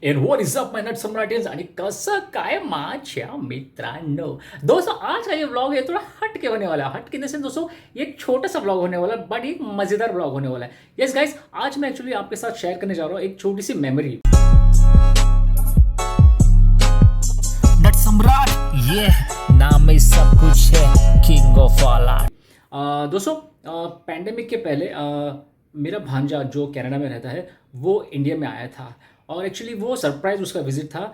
And what is up my नट सम्राटियन्स आणि कसं काय माझ्या मित्रांनो. दोस्तों आज का ये व्लॉग है थोड़ा हट के होने वाला है. हट के इन द सेंस दोस्तों ये एक छोटा सा व्लॉग होने वाला है बट एक मजेदार व्लॉग होने वाला है. यस गाइस, आज मैं एक्चुअली आपके साथ शेयर करने जा रहा हूँ एक छोटी सी मेमोरी. नट सम्राट ये नाम में सब कुछ है, किंग ऑफ ऑल आर्ट. दोस्तों पैंडेमिक के पहले मेरा भांजा जो कनाडा में रहता है वो इंडिया में आया था और एक्चुअली वो सरप्राइज़ उसका विज़िट था.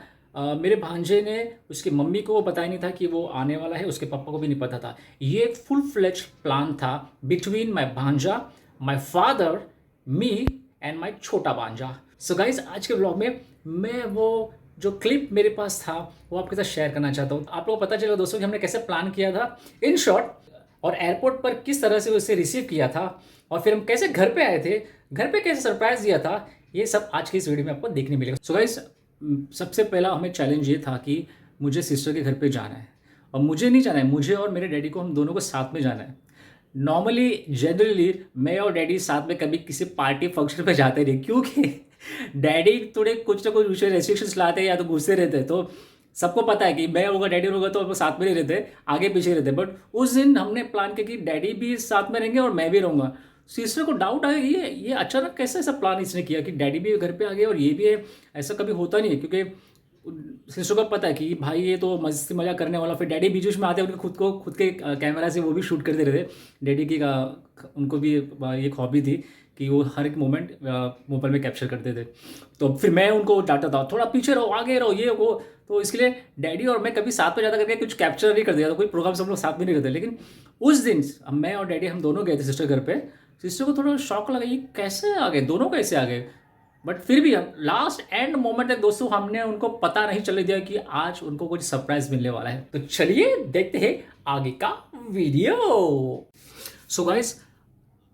मेरे भांजे ने उसकी मम्मी को बताया नहीं था कि वो आने वाला है, उसके पापा को भी नहीं पता था. ये एक फुल फ्लेज प्लान था बिटवीन माई भांजा, my father, me and my छोटा भांजा. सो गाइज आज के ब्लॉग में मैं वो जो क्लिप मेरे पास था वो आपके साथ शेयर करना चाहता हूँ. आप लोगों को पता चलेगा दोस्तों कि हमने कैसे प्लान किया था इन शॉर्ट, और एयरपोर्ट पर किस तरह से उसे रिसीव किया था, और फिर हम कैसे घर पे आए थे, घर पे कैसे सरप्राइज दिया था. ये सब आज की इस वीडियो में आपको देखने मिलेगा. सो गाइस सबसे पहला हमें चैलेंज ये था कि मुझे सिस्टर के घर पे जाना है, और मुझे नहीं जाना है, मुझे और मेरे डैडी को, हम दोनों को साथ में जाना है. नॉर्मली जनरली मैं और डैडी साथ में कभी किसी पार्टी फंक्शन पे जाते नहीं, क्योंकि डैडी थोड़े कुछ ना कुछ रेस्ट्रिक्शंस लाते हैं या तो गुस्से रहते हैं. तो सबको पता है कि मैं होगा डैडी होगा तो वो साथ में नहीं रहते, आगे पीछे रहते. बट उस दिन हमने प्लान किया कि डैडी भी साथ में रहेंगे और मैं भी रहूँगा. सिस्टर को डाउट आया ये अचानक कैसे ऐसा प्लान इसने किया कि डैडी भी घर पे आ गए और ये भी है. ऐसा कभी होता नहीं है, क्योंकि सिस्टर को पता है कि भाई ये तो मस्ती मजा करने वाला. फिर डैडी बीच बीच में आते हैं, उनके खुद के कैमरा से वो भी शूट करते रहते. डैडी की उनको भी एक हॉबी थी कि वो हर एक मोमेंट मोबाइल में कैप्चर करते थे. तो फिर मैं उनको डांटता था, थोड़ा पीछे रहो, आगे रहो, ये वो. तो इसके लिए डैडी और मैं कभी साथ में ज़्यादा करके कुछ कैप्चर नहीं करते, तो कोई प्रोग्राम सब लोग साथ में नहीं करते. लेकिन उस दिन मैं और डैडी हम दोनों गए थे सिस्टर घर पे. सिस्टर को थोड़ा शौक लगा, ये कैसे आ गए, दोनों कैसे आ गए. बट फिर भी हम लास्ट एंड मोमेंट तक दोस्तों हमने उनको पता नहीं चलने दिया कि आज उनको कुछ सरप्राइज मिलने वाला है. तो चलिए देखते हैं आगे का वीडियो. सो गाइस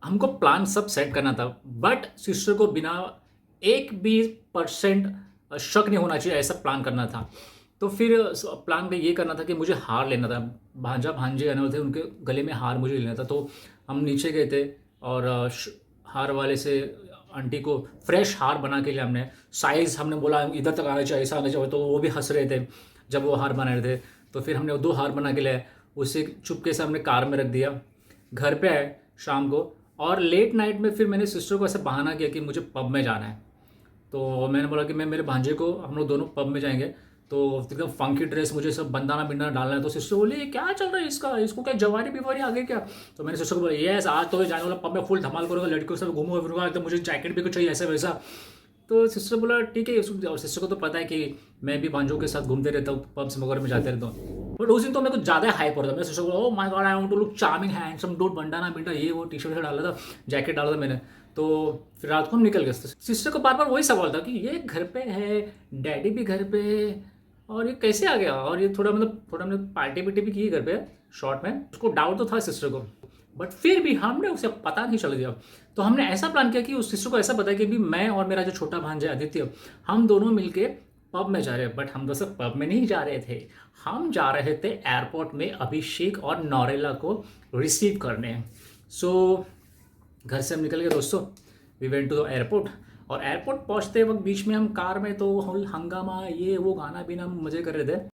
हमको प्लान सब सेट करना था, बट सिस्टर को बिना 1% शक नहीं होना चाहिए ऐसा प्लान करना था. तो फिर प्लान में ये करना था कि मुझे हार लेना था. भांजा भांजे आने वाले थे, उनके गले में हार मुझे लेना था. तो हम नीचे गए थे और हार वाले से आंटी को फ्रेश हार बना के लिया हमने. साइज़ हमने बोला इधर तक आना चाहिए, ऐसा आना चाहिए. तो वो भी हंस रहे थे जब वो हार बना रहे थे. तो फिर हमने 2 हार बना के लिया, उसे चुपके से हमने कार में रख दिया. घर पे आए शाम को, और लेट नाइट में फिर मैंने सिस्टर को ऐसे बहाना किया कि मुझे पब में जाना है. तो मैंने बोला कि मैं मेरे भांजे को, हम लोग दोनों पब में जाएंगे. तो एकदम फंकी ड्रेस, मुझे सब बंदाना बिंदाना डालना है. तो सिस्टर बोली ये क्या चल रहा है इसका, इसको क्या जवानी बीमारी आ गई क्या. तो मैंने सिस्टर को बोला यस आज तो मैं जाने वाला पब में, फुल धमाल करूँगा, लड़कियों से घूमूंगा फिरूंगा, एकदम मुझे जैकेट भी कुछ चाहिए ऐसा वैसा. तो सिस्टर बोला ठीक है. और सिस्टर को तो पता है कि मैं भी भांजों के साथ घूमते रहता हूँ, पब्स वगैरह में जाते रहता हूँ. बट उस दिन तो मेरे को ज़्यादा हाइप हो रहा था. मैं सिस्टर को oh my god I want to look charming handsome dude, bandana बिंडा ये वो, टी शर्ट डाला था, जैकेट डाला था मैंने. तो फिर रात को हम निकल गए. सिस्टर को बार बार वही सवाल था कि ये घर पे है, डैडी भी घर पे है, और ये कैसे आ गया. और ये थोड़ा हमने पार्टी वार्टी भी की घर पे शॉर्ट में. उसको डाउट तो था सिस्टर को, बट फिर भी हमने उसे पता नहीं चल दिया. तो हमने ऐसा प्लान किया कि उस सिस्टर को ऐसा बताया कि भी मैं और मेरा जो छोटा भांजा आदित्य, हम दोनों मिलके पब में जा रहे हैं. बट हम दोस्तों पब में नहीं जा रहे थे, हम जा रहे थे एयरपोर्ट में अभिषेक और नौरेला को रिसीव करने. सो घर से हम निकल गए दोस्तों, we went to the airport. और एयरपोर्ट पहुंचते वक्त बीच में हम कार में तो हंगामा ये वो गाना भी हम मजे कर रहे थे.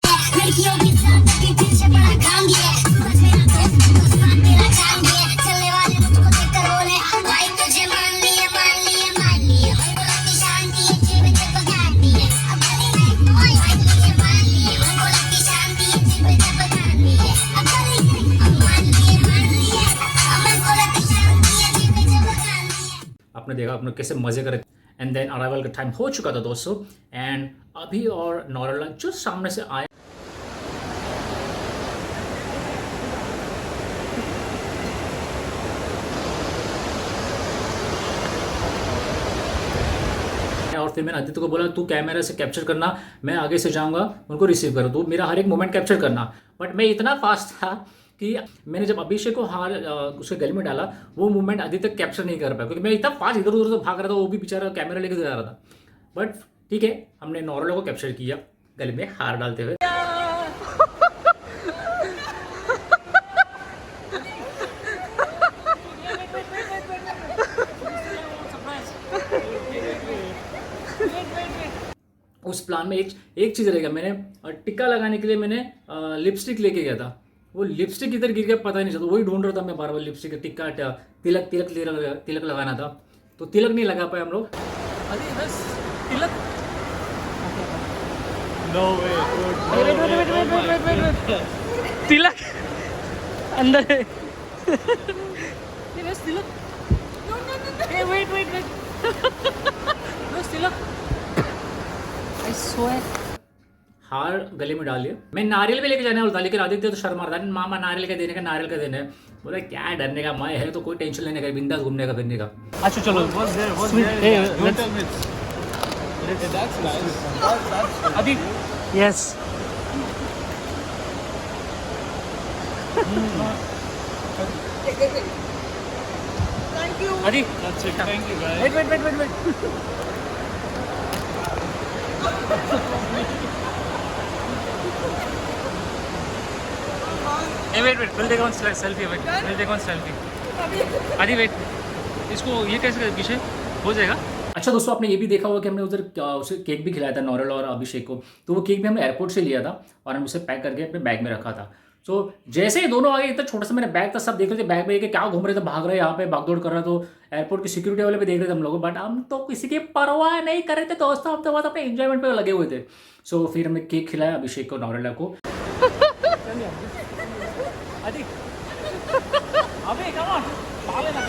आपने देखा आपने कैसे मजे करे. एंड देन अराइवल का टाइम हो चुका था दोस्तों, एंड अभी और नौरेला जो सामने से आए. और फिर मैंने आदित्य को बोला तू कैमरा से कैप्चर करना, मैं आगे से जाऊंगा उनको रिसीव करूँ, तू मेरा हर एक मोमेंट कैप्चर करना. बट मैं इतना फास्ट था कि मैंने जब अभिषेक को हार उसके गले में डाला वो मूवमेंट आदित्य कैप्चर नहीं कर पाया, क्योंकि मैं इतना फास्ट इधर उधर भाग रहा था, वो भी बेचारा कैमरा लेके जा रहा था. बट ठीक है, हमने नौरेला को कैप्चर किया गले में हार डालते हुए. उस प्लान में एक चीज़ रहेगा, मैंने टिक्का लगाने के लिए मैंने लिपस्टिक लेके गया था। वो लिपस्टिक किधर गिर गया पता ही नहीं चलता, वही ढूंढ रहा था मैं बार बार लिपस्टिक टिक्का तिलक तिलक तिलक तिलक लगाना था, तो तिलक नहीं लगा पाए हम लोग। अरे बस तिलक तिलक अंदर है। बस तिलक वेट बस तिलक आई स्वेयर। हार गले में डाल लिया। मैं नारियल भी लेके जाने वाला था, लेकिन आदित्य तो शर्मा रहा था, मामा नारियल का देने का, नारियल का देना है। बोला क्या डरने का, मैं है तो कोई टेंशन लेने का, बिंदास घूमने का फिरने का। अच्छा चलो अभी यस अभी wait we'll take one selfie. We'll take one selfie. आदि वेट, इसको ये कैसे पीछे हो जाएगा। अच्छा दोस्तों, आपने ये भी देखा होगा कि हमने उधर उसे केक भी खिलाया था नॉरल और अभिषेक को। तो वो केक भी हमने एयरपोर्ट से लिया था और हम उसे पैक करके अपने बैग में रखा था। तो जैसे ही दोनों आगे, इतना छोटा सा मेरा बैग था, सब देख रहे थे बैग में कि क्या घूम रहे थे, भाग रहे, यहाँ पे भागदौड़ कर रहा। तो एयरपोर्ट की सिक्योरिटी वाले भी देख रहे थे हम लोग, बट हम तो किसी की परवाह नहीं कर रहे थे दोस्तों, हम तो बस अपने एंजॉयमेंट पे लगे हुए थे। सो फिर हमने केक खिलाया अभिषेक को, नॉरेला को। अबे कम ऑन, पाले ना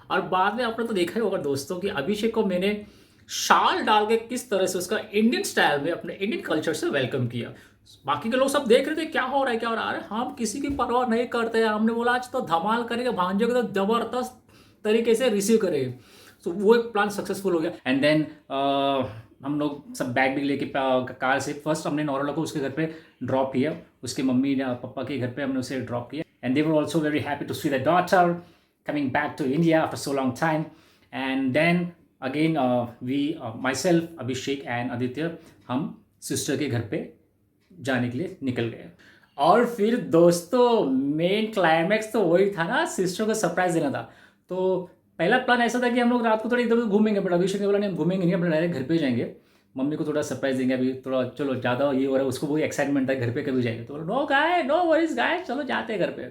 और बाद में आपने तो देखा ही होगा दोस्तों कि अभिषेक को मैंने शाल डाल के किस तरह से उसका इंडियन स्टाइल में, अपने इंडियन कल्चर से वेलकम किया। बाकी के लोग सब देख रहे थे क्या हो रहा है क्या हो रहा है, हम किसी की परवाह नहीं करते हैं। हमने बोला आज तो धमाल करेंगे, भांजे को तो जबरदस्त तरीके से रिसीव करेंगे। तो वो एक प्लान सक्सेसफुल हो गया। एंड देन हम लोग सब बैग भी लेके कार से फर्स्ट हमने नॉरोला को उसके घर पे ड्रॉप किया, उसके मम्मी पापा के घर पे हमने उसे ड्रॉप किया। And they were also very happy to see the daughter coming back to India after so long time. And then again we myself, Abhishek and Aditya, हम सिस्टर के घर पे जाने के लिए निकल गए। और फिर दोस्तों मेन क्लाइमैक्स तो वही था ना, सिस्टर को सरप्राइज देना था। तो पहला प्लान ऐसा था कि हम लोग रात को थोड़ा इधर उधर घूमेंगे, बट अभिषेक ने बोला नहीं हम घूमेंगे नहीं, अपने डायरेक्ट घर पे जाएंगे, मम्मी को थोड़ा सरप्राइज देंगे, अभी थोड़ा चलो ज़्यादा ये हो रहा है, उसको वही एक्साइटमेंट था घर पे कभी जाएंगे। तो नो गाय, नो वरीज गाय, चलो जाते हैं घर पे।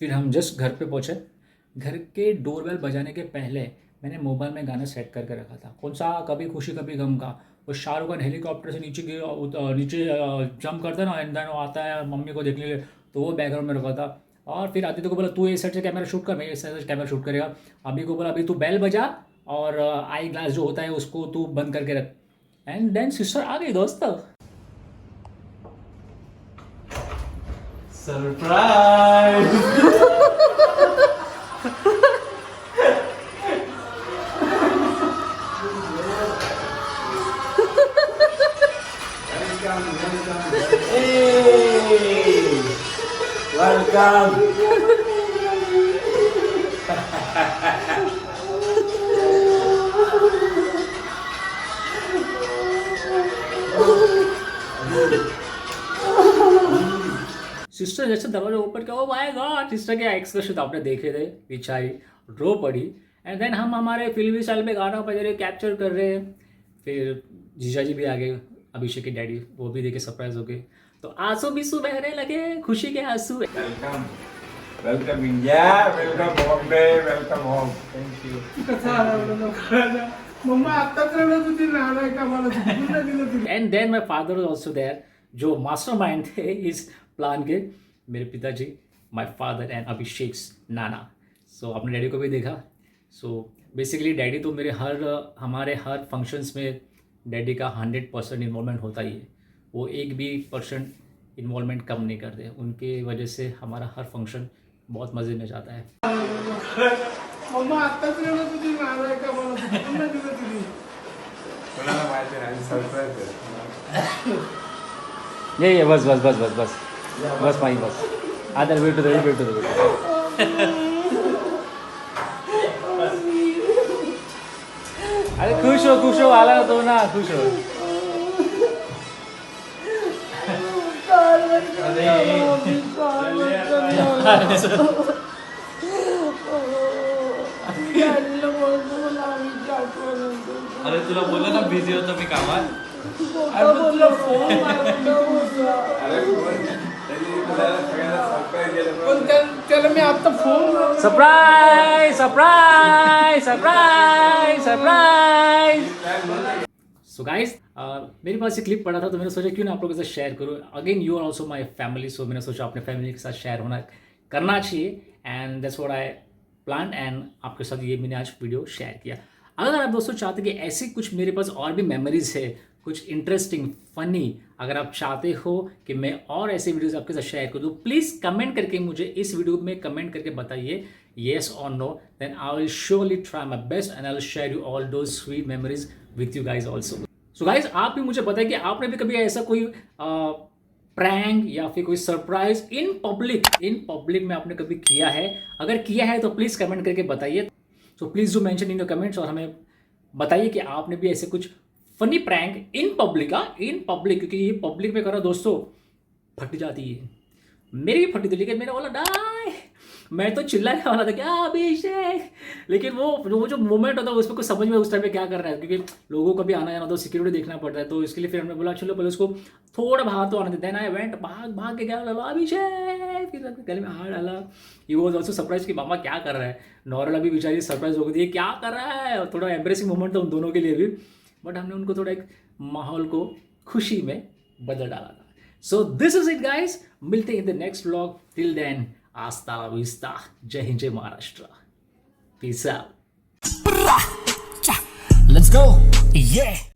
फिर हम जस्ट घर पे पहुँचे। घर के डोरबेल बजाने के पहले मैंने मोबाइल में गाना सेट करके रखा था, कौन सा, कभी खुशी कभी गम का। वो शाहरुख खान हेलीकॉप्टर से नीचे जंप करता है ना, एंड देन वो आता है मम्मी को देखने के लिए, तो वो बैकग्राउंड में रखा था। और फिर आदित्य को बोला तू इस साइड से कैमरा शूट कर, मैं इस साइड से कैमरा शूट करेगा। अभी को बोला अभी तू बेल बजा और आई ग्लास जो होता है उसको तू बंद करके रख। एंड देन सिस्टर आ गई दोस्तों। सरप्राइज। Welcome. सिस्टर जैसे दरवाजा ऊपर क्या, ओ माय गॉड, सिस्टर के एक्सप्रेशन आपने देखे थे, बेचारी रो पड़ी। एंड देन हम हमारे फिल्मी स्टाइल में गाना बजा रहे, कैप्चर कर रहे हैं। फिर जीजा जी भी आ गए, अभिषेक के डैडी, वो भी देखे सरप्राइज हो गए। तो आंसू बिसू बहने लगे, खुशी के आंसू। Welcome, welcome India, welcome Bombay, welcome home. Thank you. मम्मा आताच रडत होती, नालाय का मला झोपून नाही दिलं तिने. And then my father was also there, जो मास्टरमाइंड थे इस प्लान के, मेरे पिताजी, माय फादर एंड अभिषेक्स नाना। सो अपने डैडी को भी देखा। सो बेसिकली डैडी तो हमारे हर फंक्शंस में डैडी का 100% इन्वॉल्वमेंट होता ही है, वो एक भी % इन्वॉल्वमेंट कम नहीं करते। उनके वजह से हमारा हर फंक्शन बहुत मज़े में जाता है। मम्मा आताच रडत होती, नालाय का मला झोपून नाही दिलं तिने. कोणाला माहिती नाही, सरप्राईज आहे. ये बस बस बस बस बस बस माही बस आदर वेट अरे खुश हो आला तो ना, खुश हो। अरे डॅडीला बोलतो मला आम्हीची आठवण येते. अरे तुला बोललो ना बिझी होतो मी कामात. खोटं बोललो, फोन मारून बोललो. अरे फोन त्यांनी तुला सगळ्यांना सरप्राईज दिलं. पण त्याला मी आता फोन लावला. Surprise surprise surprise surprise. So guys, मेरे पास ये क्लिप पड़ा था तो मैंने सोचा क्यों ना आप लोगों के साथ शेयर करूँ. Again you are also my family, so मैंने सोचा अपने फैमिली के साथ शेयर करना चाहिए. And that's what I plan and आपके साथ ये मैंने आज वीडियो शेयर किया. अगर आप दोस्तों चाहते कि ऐसी कुछ मेरे पास और भी मेमोरीज है, कुछ इंटरेस्टिंग फनी, अगर आप चाहते हो कि मैं और ऐसे वीडियोस आपके साथ शेयर करूँ, प्लीज़ कमेंट करके मुझे इस वीडियो में कमेंट करके बताइए येस और no. Then I will surely try my best and I will share you all those sweet memories with you guys also. So guys, आप भी मुझे बताइए कि आपने भी कभी ऐसा कोई प्रैंक या फिर कोई सरप्राइज इन पब्लिक में आपने कभी किया है. अगर किया है तो प्लीज़ कमेंट करके बताइए. So please do mention in your comments और हमें बताइए कि आपने भी ऐसे कुछ फनी प्रैंक इन पब्लिक, क्योंकि ये पब्लिक में करो दोस्तों फट जाती है. मेरी भी फटी थी, लेकिन मैंने बोला डाय, मैं तो चिल्लाने वाला था क्या अभिषेक, लेकिन वो जो मोमेंट होता है उसमें कुछ समझ में उस टाइम पे क्या कर रहा है, क्योंकि लोगों का भी आना जाना तो सिक्योरिटी देखना पड़ता है. तो इसके लिए फिर हमने बोला चलो पहले उसको थोड़ा बाहर तो आने देते. देन आई वेंट, भाग के क्या डाला अभिषेक, फिर गले में हाथ डाला. ही वॉज ऑल्सो सरप्राइज कि मामा क्या कर रहा है. नॉर्मल अभी बेचारी सरप्राइज हो गई थी क्या कर रहा है, और थोड़ा एम्ब्रेसिंग मोमेंट था उन दोनों के लिए भी, बट हमने उनको थोड़ा एक माहौल को खुशी में बदल डाला था. So this is it guys, मिलते हैं in the next vlog. Till then hasta la vista. जय हिंद, जय Maharashtra. Peace out. Let's go. Yeah.